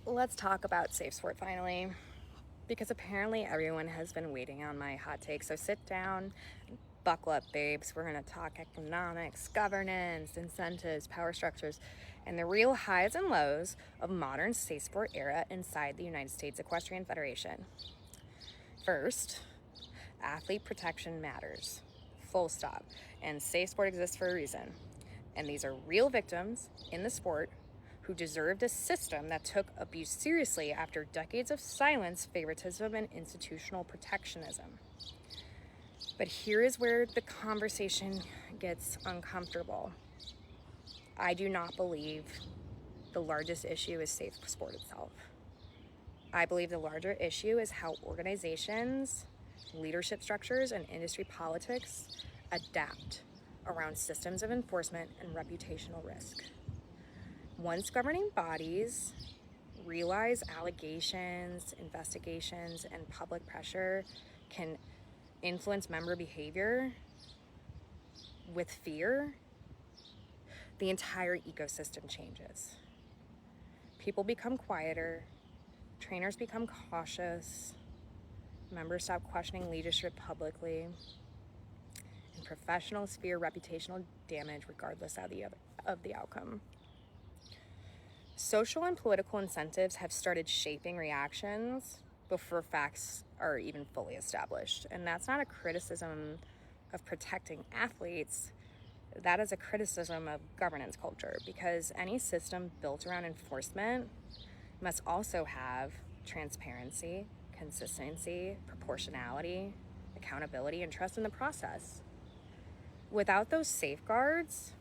Let's talk about Safe Sport finally, because apparently everyone has been waiting on my hot take. So sit down, buckle up, babes. We're going to talk economics, governance, incentives, power structures, and the real highs and lows of modern Safe Sport era inside the United States Equestrian Federation. First, athlete protection matters. Full stop. And Safe Sport exists for a reason. And these are real victims in the sport who deserved a system that took abuse seriously after decades of silence, favoritism, and institutional protectionism. But here is where the conversation gets uncomfortable. I do not believe the largest issue is Safe Sport itself. I believe the larger issue is how organizations, leadership structures, and industry politics adapt around systems of enforcement and reputational risk. Once governing bodies realize allegations, investigations, and public pressure can influence member behavior with fear, the entire ecosystem changes. People become quieter, trainers become cautious, members stop questioning leadership publicly, and professionals fear reputational damage regardless of the outcome. Social and political incentives have started shaping reactions before facts are even fully established. And that's not a criticism of protecting athletes. That is a criticism of governance culture, because any system built around enforcement must also have transparency, consistency, proportionality, accountability, and trust in the process. Without those safeguards,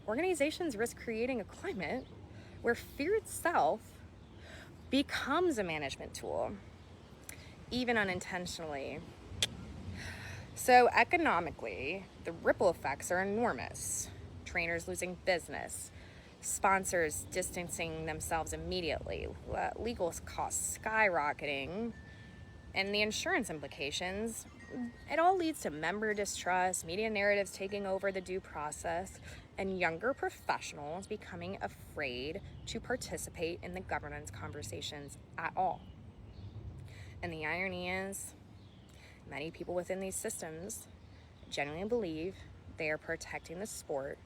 organizations risk creating a climate where fear itself becomes a management tool, even unintentionally. So economically, the ripple effects are enormous. Trainers losing business, sponsors distancing themselves immediately, legal costs skyrocketing, and the insurance implications. It all leads to member distrust, media narratives taking over the due process, and younger professionals becoming afraid to participate in the governance conversations at all. And the irony is, many people within these systems genuinely believe they are protecting the sport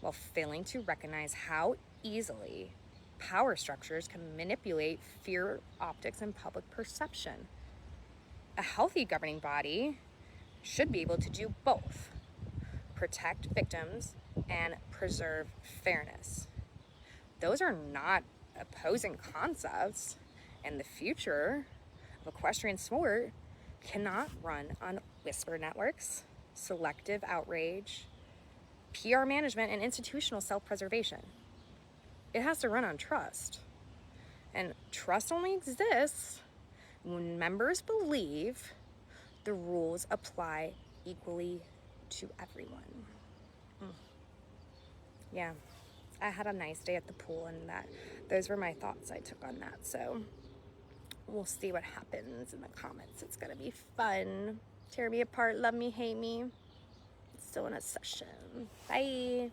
while failing to recognize how easily power structures can manipulate fear optics and public perception. A healthy governing body should be able to do both: protect victims and preserve fairness. Those are not opposing concepts, and the future of equestrian sport cannot run on whisper networks, selective outrage, PR management, and institutional self-preservation. It has to run on trust. And trust only exists when members believe the rules apply equally to everyone. Yeah, I had a nice day at the pool, and those were my thoughts I took on that. So we'll see what happens in the comments. It's gonna be fun. Tear me apart, love me, hate me. It's still in a session. Bye.